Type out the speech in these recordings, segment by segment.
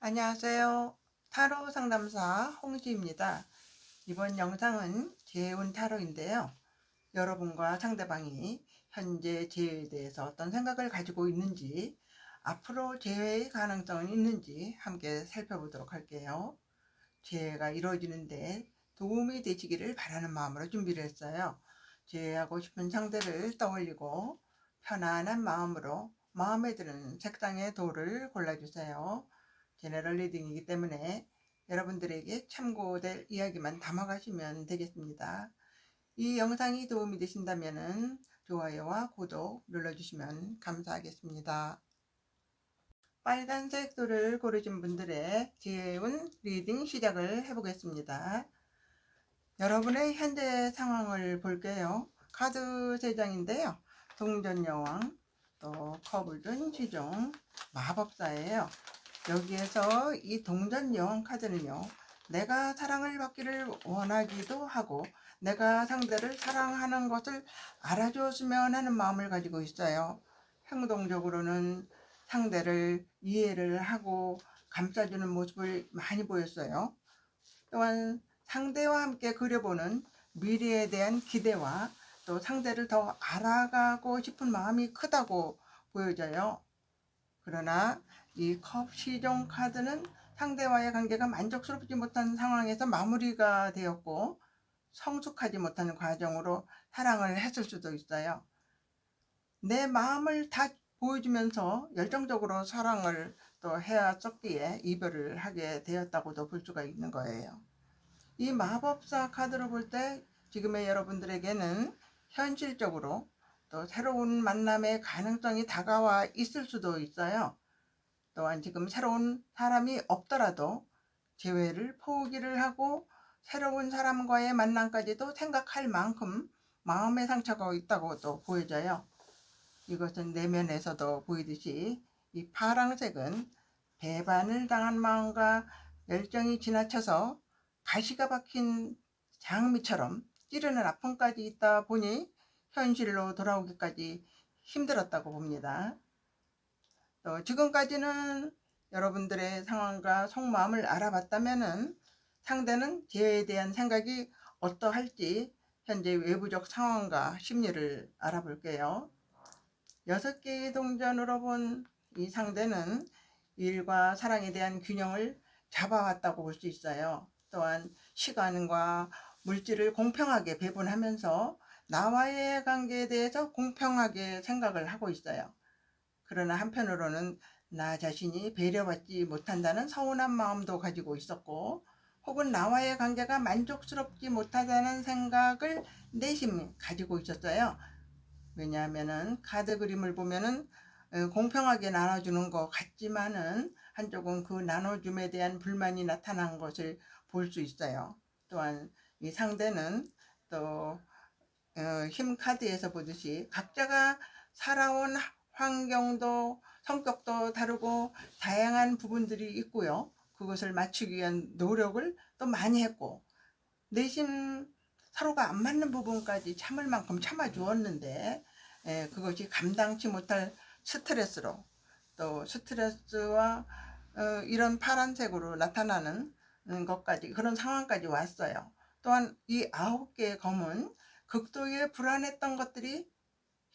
안녕하세요. 타로 상담사 홍지입니다. 이번 영상은 재혼 타로인데요. 여러분과 상대방이 현재 재회에 대해서 어떤 생각을 가지고 있는지, 앞으로 재회의 가능성은 있는지 함께 살펴보도록 할게요. 재회가 이루어지는데 도움이 되시기를 바라는 마음으로 준비를 했어요. 재회하고 싶은 상대를 떠올리고 편안한 마음으로 마음에 드는 색상의 돌을 골라주세요. 제너럴 리딩이기 때문에 여러분들에게 참고될 이야기만 담아가시면 되겠습니다. 이 영상이 도움이 되신다면 좋아요와 구독 눌러주시면 감사하겠습니다. 빨간색 돌을 고르신 분들의 재운 리딩 시작을 해보겠습니다. 여러분의 현재 상황을 볼게요. 카드 3장인데요. 동전여왕, 또 커블든 시종, 마법사예요. 여기에서 이 동전여왕 카드는요, 내가 사랑을 받기를 원하기도 하고 내가 상대를 사랑하는 것을 알아줬으면 하는 마음을 가지고 있어요. 행동적으로는 상대를 이해를 하고 감싸주는 모습을 많이 보였어요. 또한 상대와 함께 그려보는 미래에 대한 기대와 또 상대를 더 알아가고 싶은 마음이 크다고 보여져요. 그러나 이 컵 시종 카드는 상대와의 관계가 만족스럽지 못한 상황에서 마무리가 되었고 성숙하지 못하는 과정으로 사랑을 했을 수도 있어요. 내 마음을 다 보여주면서 열정적으로 사랑을 또 해왔었기에 이별을 하게 되었다고도 볼 수가 있는 거예요. 이 마법사 카드로 볼 때 지금의 여러분들에게는 현실적으로 또 새로운 만남의 가능성이 다가와 있을 수도 있어요. 또한 지금 새로운 사람이 없더라도 재회를 포기를 하고 새로운 사람과의 만남까지도 생각할 만큼 마음의 상처가 있다고도 보여져요. 이것은 내면에서도 보이듯이 이 파란색은 배반을 당한 마음과 열정이 지나쳐서 가시가 박힌 장미처럼 찌르는 아픔까지 있다 보니 현실로 돌아오기까지 힘들었다고 봅니다. 또 지금까지는 여러분들의 상황과 속마음을 알아봤다면 상대는 재회에 대한 생각이 어떠할지 현재 외부적 상황과 심리를 알아볼게요. 6개의 동전으로 본 이 상대는 일과 사랑에 대한 균형을 잡아왔다고 볼 수 있어요. 또한 시간과 물질을 공평하게 배분하면서 나와의 관계에 대해서 공평하게 생각을 하고 있어요. 그러나 한편으로는 나 자신이 배려받지 못한다는 서운한 마음도 가지고 있었고, 혹은 나와의 관계가 만족스럽지 못하다는 생각을 내심 가지고 있었어요. 왜냐하면은 카드 그림을 보면은 공평하게 나눠주는 것 같지만은 한쪽은 그 나눠줌에 대한 불만이 나타난 것을 볼 수 있어요. 또한 이 상대는 또 힘 카드에서 보듯이 각자가 살아온 환경도 성격도 다르고 다양한 부분들이 있고요. 그것을 맞추기 위한 노력을 또 많이 했고 내심 서로가 안 맞는 부분까지 참을 만큼 참아주었는데 그것이 감당치 못할 스트레스로 또 스트레스와 이런 파란색으로 나타나는 것까지 그런 상황까지 왔어요. 또한 이 9개의 검은 극도의 불안했던 것들이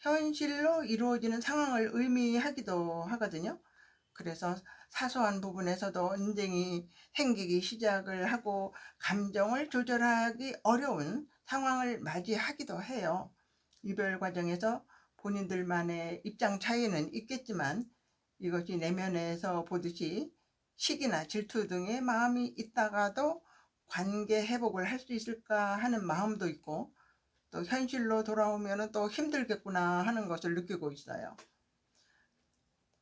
현실로 이루어지는 상황을 의미하기도 하거든요. 그래서 사소한 부분에서도 언쟁이 생기기 시작을 하고 감정을 조절하기 어려운 상황을 맞이하기도 해요. 이별 과정에서 본인들만의 입장 차이는 있겠지만 이것이 내면에서 보듯이 시기나 질투 등의 마음이 있다가도 관계 회복을 할 수 있을까 하는 마음도 있고 또 현실로 돌아오면 또 힘들겠구나 하는 것을 느끼고 있어요.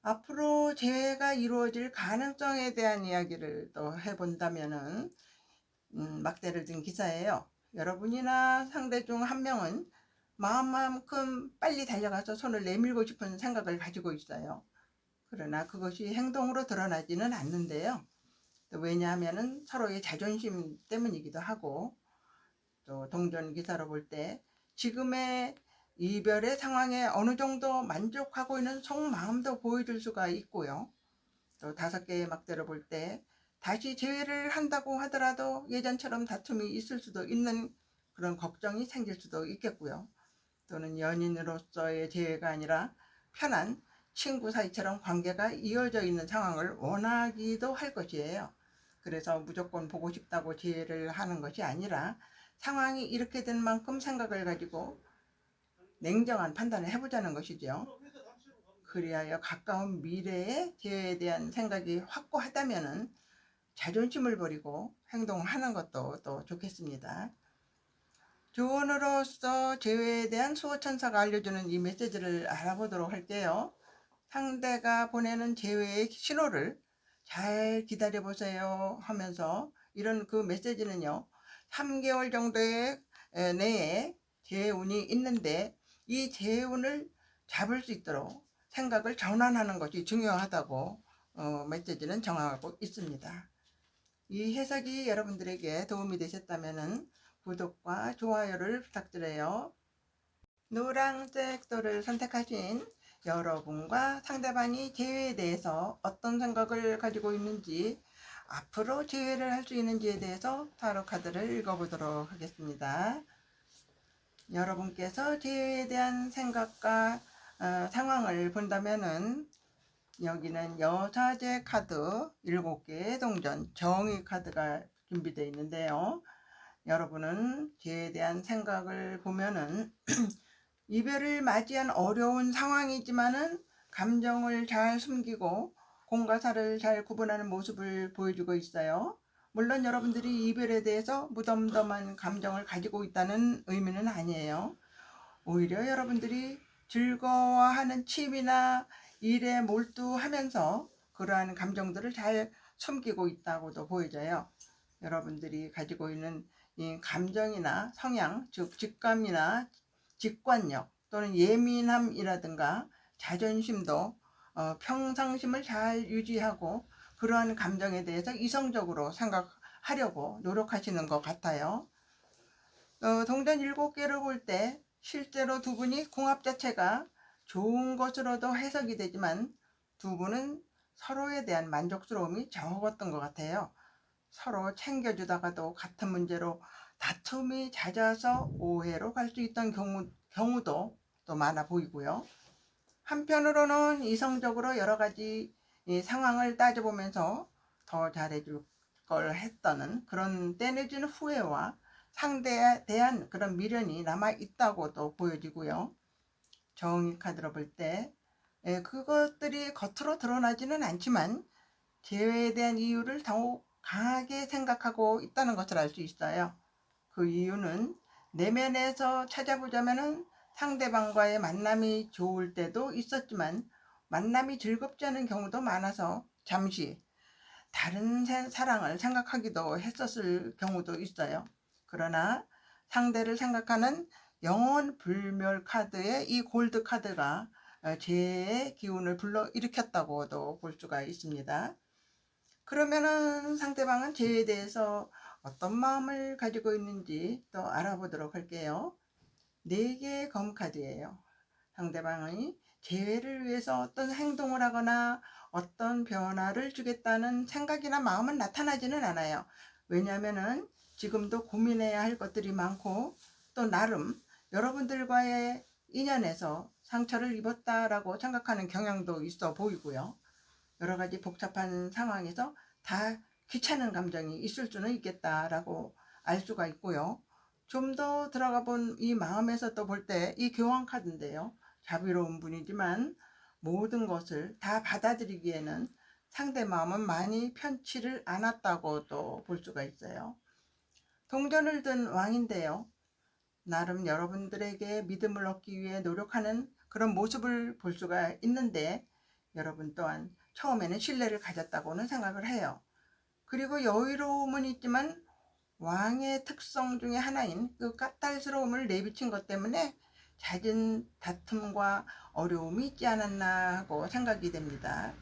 앞으로 재회가 이루어질 가능성에 대한 이야기를 또 해본다면은 막대를 든 기사예요. 여러분이나 상대 중 한 명은 마음만큼 빨리 달려가서 손을 내밀고 싶은 생각을 가지고 있어요. 그러나 그것이 행동으로 드러나지는 않는데요. 또 왜냐하면은 서로의 자존심 때문이기도 하고 또 동전 기사로 볼 때 지금의 이별의 상황에 어느 정도 만족하고 있는 속마음도 보여줄 수가 있고요. 또 5개의 막대를 볼 때 다시 재회를 한다고 하더라도 예전처럼 다툼이 있을 수도 있는 그런 걱정이 생길 수도 있겠고요. 또는 연인으로서의 재회가 아니라 편한 친구 사이처럼 관계가 이어져 있는 상황을 원하기도 할 것이에요. 그래서 무조건 보고 싶다고 재회를 하는 것이 아니라 상황이 이렇게 된 만큼 생각을 가지고 냉정한 판단을 해보자는 것이죠. 그리하여 가까운 미래의 재회에 대한 생각이 확고하다면 자존심을 버리고 행동하는 것도 또 좋겠습니다. 조언으로서 재회에 대한 수호천사가 알려주는 이 메시지를 알아보도록 할게요. 상대가 보내는 재회의 신호를 잘 기다려보세요 하면서 이런 그 메시지는요, 3개월 정도의 내에 재운이 있는데 이 재운을 잡을 수 있도록 생각을 전환하는 것이 중요하다고 메시지는 정하고 있습니다. 이 해석이 여러분들에게 도움이 되셨다면 구독과 좋아요를 부탁드려요. 노란색 돌을 선택하신 여러분과 상대방이 재회에 대해서 어떤 생각을 가지고 있는지, 앞으로 재회를 할 수 있는지에 대해서 타로 카드를 읽어보도록 하겠습니다. 여러분께서 재회에 대한 생각과 상황을 본다면은 여기는 여사제 카드 7개의 동전 정의 카드가 준비되어 있는데요. 여러분은 재회에 대한 생각을 보면은 이별을 맞이한 어려운 상황이지만은 감정을 잘 숨기고 공과 사를 잘 구분하는 모습을 보여주고 있어요. 물론 여러분들이 이별에 대해서 무덤덤한 감정을 가지고 있다는 의미는 아니에요. 오히려 여러분들이 즐거워하는 취미나 일에 몰두하면서 그러한 감정들을 잘 숨기고 있다고도 보여져요. 여러분들이 가지고 있는 이 감정이나 성향, 즉 직감이나 직관력 또는 예민함이라든가 자존심도 평상심을 잘 유지하고 그러한 감정에 대해서 이성적으로 생각하려고 노력하시는 것 같아요. 동전 7개를 볼 때 실제로 두 분이 궁합 자체가 좋은 것으로도 해석이 되지만 두 분은 서로에 대한 만족스러움이 적었던 것 같아요. 서로 챙겨주다가도 같은 문제로 다툼이 잦아서 오해로 갈 수 있던 경우도 또 많아 보이고요. 한편으로는 이성적으로 여러 가지 상황을 따져보면서 더 잘해줄 걸 했다는 그런 떼내진 후회와 상대에 대한 그런 미련이 남아있다고도 보여지고요. 정의 카드로 볼 때 그것들이 겉으로 드러나지는 않지만 재회에 대한 이유를 더욱 강하게 생각하고 있다는 것을 알 수 있어요. 그 이유는 내면에서 찾아보자면 상대방과의 만남이 좋을 때도 있었지만 만남이 즐겁지 않은 경우도 많아서 잠시 다른 사랑을 생각하기도 했었을 경우도 있어요. 그러나 상대를 생각하는 영원 불멸 카드의 이 골드 카드가 재해의 기운을 불러일으켰다고도 볼 수가 있습니다. 그러면은 상대방은 재해에 대해서 어떤 마음을 가지고 있는지 또 알아보도록 할게요. 4개의 검 카드예요. 상대방이 재회를 위해서 어떤 행동을 하거나 어떤 변화를 주겠다는 생각이나 마음은 나타나지는 않아요. 왜냐하면은 지금도 고민해야 할 것들이 많고 또 나름 여러분들과의 인연에서 상처를 입었다라고 생각하는 경향도 있어 보이고요. 여러 가지 복잡한 상황에서 다 귀찮은 감정이 있을 수는 있겠다라고 알 수가 있고요. 좀 더 들어가 본 이 마음에서 또 볼 때 이 교황 카드인데요. 자비로운 분이지만 모든 것을 다 받아들이기에는 상대 마음은 많이 편치를 않았다고도 볼 수가 있어요. 동전을 든 왕인데요. 나름 여러분들에게 믿음을 얻기 위해 노력하는 그런 모습을 볼 수가 있는데 여러분 또한 처음에는 신뢰를 가졌다고는 생각을 해요. 그리고 여유로움은 있지만 왕의 특성 중에 하나인 그 까탈스러움을 내비친 것 때문에 잦은 다툼과 어려움이 있지 않았나 하고 생각이 됩니다.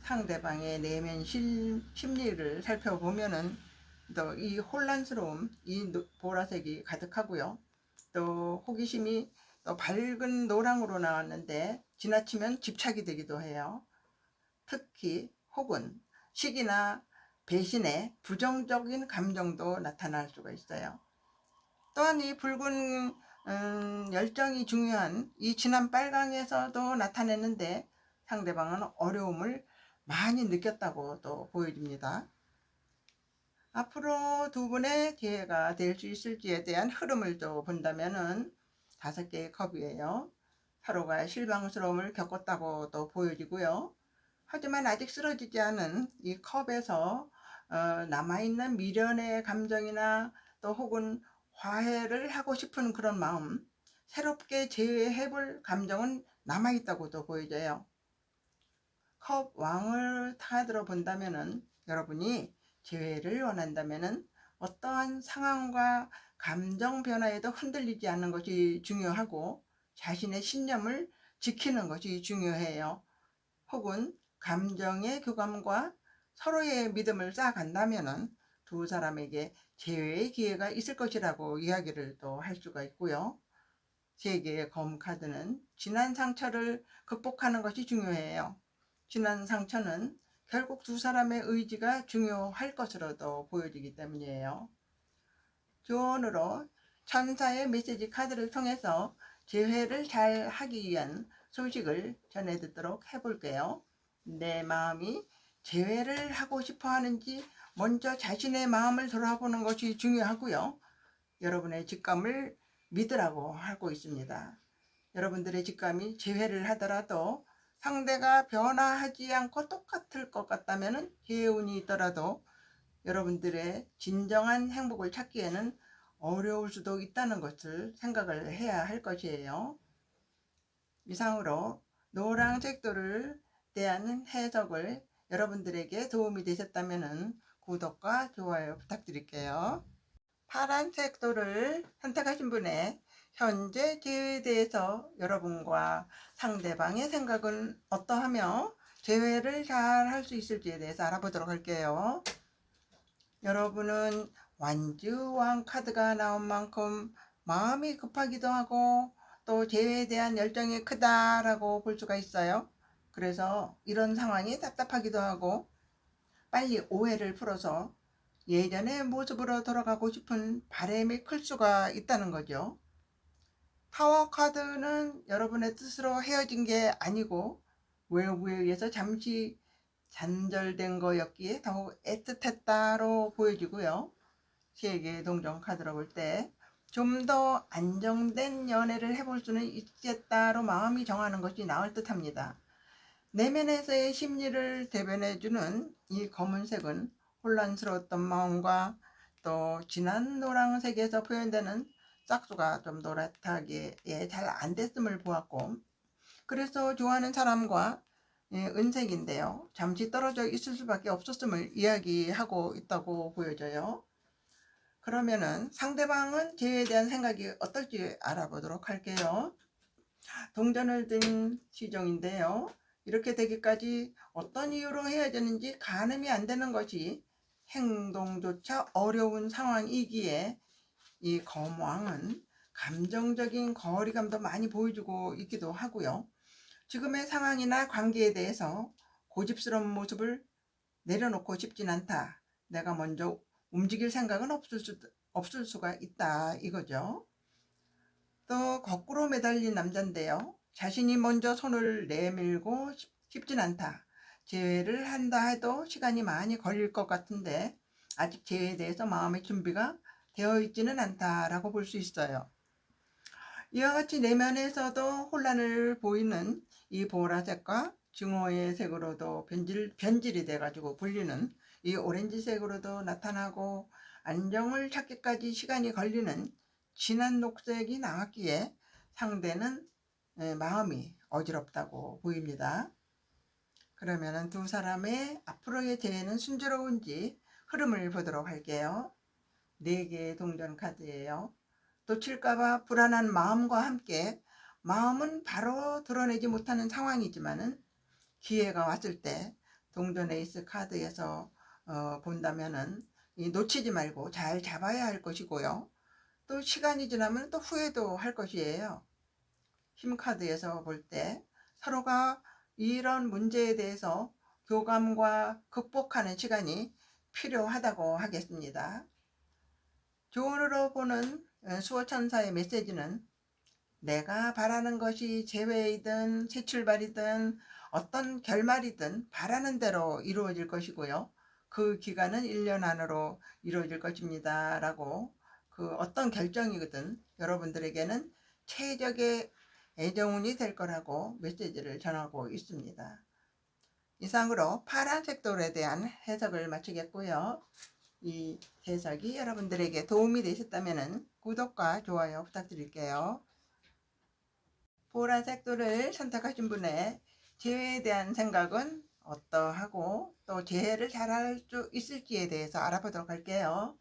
상대방의 내면 심리를 살펴보면은 또 이 혼란스러움, 이 보라색이 가득하고요. 또 호기심이 또 밝은 노랑으로 나왔는데 지나치면 집착이 되기도 해요. 특히 혹은 시기나 배신의 부정적인 감정도 나타날 수가 있어요. 또한 이 붉은 열정이 중요한 이 진한 빨강에서도 나타내는데 상대방은 어려움을 많이 느꼈다고 또 보여집니다. 앞으로 두 분의 기회가 될 수 있을지에 대한 흐름을 또 본다면은 5개의 컵이에요. 서로가 실망스러움을 겪었다고 또 보여지고요. 하지만 아직 쓰러지지 않은 이 컵에서 남아있는 미련의 감정이나 또 혹은 화해를 하고 싶은 그런 마음, 새롭게 재회해볼 감정은 남아있다고도 보여져요. 컵 왕을 타들어 본다면은 여러분이 재회를 원한다면은 어떠한 상황과 감정 변화에도 흔들리지 않는 것이 중요하고 자신의 신념을 지키는 것이 중요해요. 혹은 감정의 교감과 서로의 믿음을 쌓아간다면은 두 사람에게 재회의 기회가 있을 것이라고 이야기를 또 할 수가 있고요. 3개의 검 카드는 지난 상처를 극복하는 것이 중요해요. 지난 상처는 결국 두 사람의 의지가 중요할 것으로도 보여지기 때문이에요. 조언으로 천사의 메시지 카드를 통해서 재회를 잘 하기 위한 소식을 전해 듣도록 해볼게요. 내 마음이 재회를 하고 싶어 하는지 먼저 자신의 마음을 돌아보는 것이 중요하고요. 여러분의 직감을 믿으라고 하고 있습니다. 여러분들의 직감이 재회를 하더라도 상대가 변화하지 않고 똑같을 것 같다면 기회운이 있더라도 여러분들의 진정한 행복을 찾기에는 어려울 수도 있다는 것을 생각을 해야 할 것이에요. 이상으로 노란색도를 대한 해석을 여러분들에게 도움이 되셨다면 구독과 좋아요 부탁드릴게요. 파란색 돌을 선택하신 분의 현재 기회에 대해서 여러분과 상대방의 생각은 어떠하며 재회를 잘 할 수 있을지에 대해서 알아보도록 할게요. 여러분은 완주왕 카드가 나온 만큼 마음이 급하기도 하고 또 재회에 대한 열정이 크다라고 볼 수가 있어요. 그래서 이런 상황이 답답하기도 하고 빨리 오해를 풀어서 예전의 모습으로 돌아가고 싶은 바람이 클 수가 있다는 거죠. 타워 카드는 여러분의 뜻으로 헤어진 게 아니고 외부에 의해서 잠시 단절된 거였기에 더욱 애틋했다로 보여지고요. 3개의 동전 카드로 볼 때 좀 더 안정된 연애를 해볼 수는 있겠다로 마음이 정하는 것이 나을 듯 합니다. 내면에서의 심리를 대변해주는 이 검은색은 혼란스러웠던 마음과 또 진한 노란색에서 표현되는 짝수가 좀 노랗게 잘 안 됐음을 보았고, 그래서 좋아하는 사람과 은색인데요, 잠시 떨어져 있을 수밖에 없었음을 이야기하고 있다고 보여져요. 그러면은 상대방은 재회에 대한 생각이 어떨지 알아보도록 할게요. 동전을 든 시종인데요, 이렇게 되기까지 어떤 이유로 헤어졌는지 가늠이 안 되는 것이 행동조차 어려운 상황이기에 이 검왕은 감정적인 거리감도 많이 보여주고 있기도 하고요. 지금의 상황이나 관계에 대해서 고집스러운 모습을 내려놓고 싶진 않다. 내가 먼저 움직일 생각은 없을 수가 있다 이거죠. 또 거꾸로 매달린 남자인데요, 자신이 먼저 손을 내밀고 싶진 않다. 재회를 한다 해도 시간이 많이 걸릴 것 같은데 아직 재회에 대해서 마음의 준비가 되어 있지는 않다라고 볼 수 있어요. 이와 같이 내면에서도 혼란을 보이는 이 보라색과 증오의 색으로도 변질이 돼가지고 불리는 이 오렌지색으로도 나타나고 안정을 찾기까지 시간이 걸리는 진한 녹색이 나왔기에 상대는 마음이 어지럽다고 보입니다. 그러면 두 사람의 앞으로의 재회는 순조로운지 흐름을 보도록 할게요. 4개의 동전 카드예요. 놓칠까봐 불안한 마음과 함께 마음은 바로 드러내지 못하는 상황이지만은 기회가 왔을 때 동전 에이스 카드에서 본다면은 놓치지 말고 잘 잡아야 할 것이고요. 또 시간이 지나면 또 후회도 할 것이에요. 힘 카드에서 볼 때 서로가 이런 문제에 대해서 교감과 극복하는 시간이 필요하다고 하겠습니다. 조언으로 보는 수호천사의 메시지는 내가 바라는 것이 재회이든 새 출발이든 어떤 결말이든 바라는 대로 이루어질 것이고요. 그 기간은 1년 안으로 이루어질 것입니다. 라고 그 어떤 결정이든 여러분들에게는 최적의 애정운이 될 거라고 메시지를 전하고 있습니다. 이상으로 파란색 돌에 대한 해석을 마치겠고요. 이 해석이 여러분들에게 도움이 되셨다면 구독과 좋아요 부탁드릴게요. 보라색 돌을 선택하신 분의 재회에 대한 생각은 어떠하고 또 재회를 잘할 수 있을지에 대해서 알아보도록 할게요.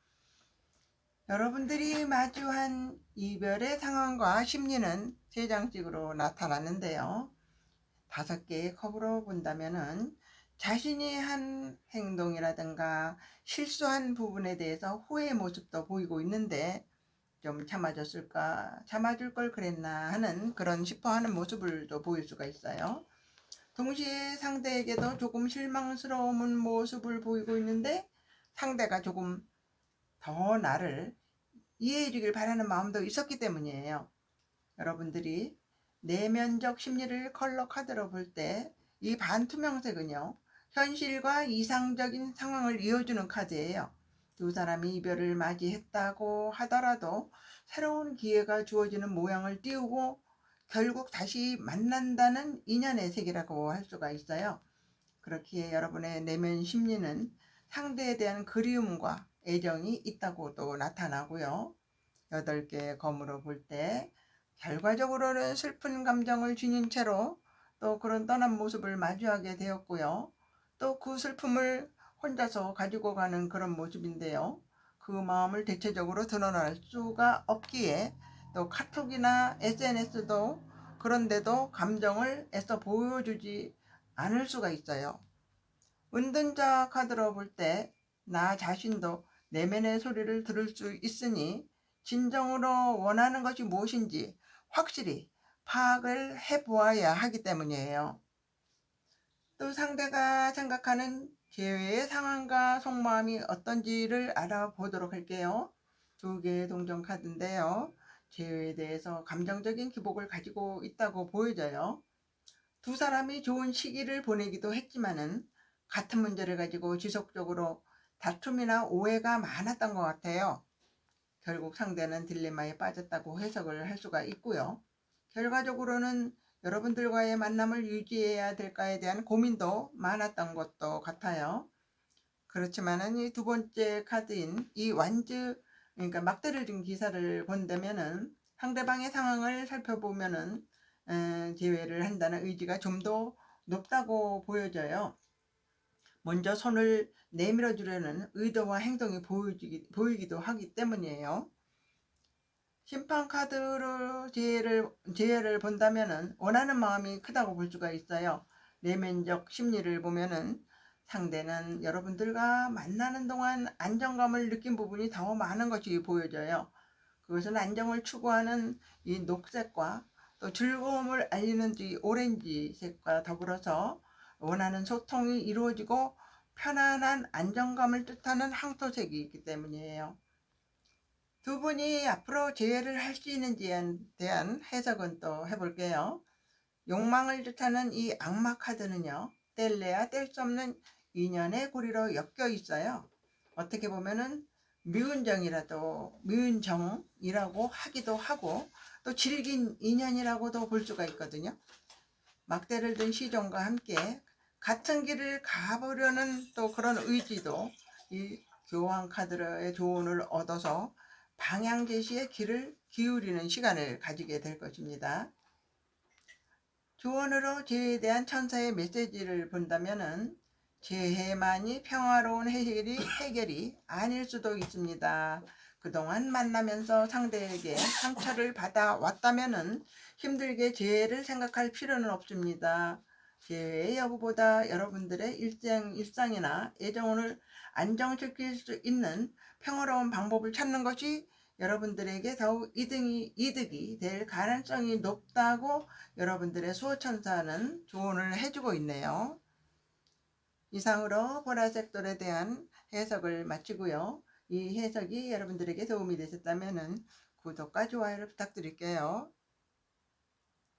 여러분들이 마주한 이별의 상황과 심리는 3장씩으로 나타났는데요. 5개의 컵으로 본다면은 자신이 한 행동이라든가 실수한 부분에 대해서 후회의 모습도 보이고 있는데 좀 참아줬을까, 참아줄 걸 그랬나 하는 그런 싶어하는 모습을 또 보일 수가 있어요. 동시에 상대에게도 조금 실망스러운 모습을 보이고 있는데 상대가 조금 더 나를 이해해 주길 바라는 마음도 있었기 때문이에요. 여러분들이 내면적 심리를 컬러 카드로 볼 때 이 반투명색은요, 현실과 이상적인 상황을 이어주는 카드예요. 두 사람이 이별을 맞이했다고 하더라도 새로운 기회가 주어지는 모양을 띄우고 결국 다시 만난다는 인연의 색이라고 할 수가 있어요. 그렇기에 여러분의 내면 심리는 상대에 대한 그리움과 애정이 있다고도 나타나고요. 8개의 검으로 볼 때 결과적으로는 슬픈 감정을 지닌 채로 또 그런 떠난 모습을 마주하게 되었고요. 또 그 슬픔을 혼자서 가지고 가는 그런 모습인데요. 그 마음을 대체적으로 드러날 수가 없기에 또 카톡이나 SNS도 그런데도 감정을 애써 보여주지 않을 수가 있어요. 은둔자 카드로 볼 때 나 자신도 내면의 소리를 들을 수 있으니 진정으로 원하는 것이 무엇인지 확실히 파악을 해보아야 하기 때문이에요. 또 상대가 생각하는 재회의 상황과 속마음이 어떤지를 알아보도록 할게요. 2개의 동전 카드인데요. 재회에 대해서 감정적인 기복을 가지고 있다고 보여져요. 두 사람이 좋은 시기를 보내기도 했지만은 같은 문제를 가지고 지속적으로 다툼이나 오해가 많았던 것 같아요. 결국 상대는 딜레마에 빠졌다고 해석을 할 수가 있고요. 결과적으로는 여러분들과의 만남을 유지해야 될까에 대한 고민도 많았던 것도 같아요. 그렇지만은 이 2번째 카드인 이 완즈, 그러니까 막대를 준 기사를 본다면은 상대방의 상황을 살펴보면은 제외를 한다는 의지가 좀 더 높다고 보여져요. 먼저 손을 내밀어 주려는 의도와 행동이 보이기도 하기 때문이에요. 심판 카드로 재해를 본다면은 원하는 마음이 크다고 볼 수가 있어요. 내면적 심리를 보면은 상대는 여러분들과 만나는 동안 안정감을 느낀 부분이 더 많은 것이 보여져요. 그것은 안정을 추구하는 이 녹색과 또 즐거움을 알리는 이 오렌지색과 더불어서 원하는 소통이 이루어지고 편안한 안정감을 뜻하는 항토색이 있기 때문이에요. 두 분이 앞으로 재회를 할 수 있는지에 대한 해석은 또 해볼게요. 욕망을 뜻하는 이 악마 카드는요, 뗄래야 뗄 수 없는 인연의 고리로 엮여 있어요. 어떻게 보면은 미운 정이라고 하기도 하고 또 질긴 인연이라고도 볼 수가 있거든요. 막대를 든 시종과 함께 같은 길을 가보려는 또 그런 의지도 이 교황 카드의 조언을 얻어서 방향 제시에 귀를 기울이는 시간을 가지게 될 것입니다. 조언으로 재해에 대한 천사의 메시지를 본다면은 재해만이 평화로운 해결이 아닐 수도 있습니다. 그동안 만나면서 상대에게 상처를 받아왔다면은 힘들게 재해를 생각할 필요는 없습니다. 재해의 여부보다 여러분들의 일상이나 애정을 안정시킬 수 있는 평화로운 방법을 찾는 것이 여러분들에게 더욱 이득이 될 가능성이 높다고 여러분들의 수호천사는 조언을 해주고 있네요. 이상으로 보라색 돌에 대한 해석을 마치고요. 이 해석이 여러분들에게 도움이 되셨다면 구독과 좋아요를 부탁드릴게요.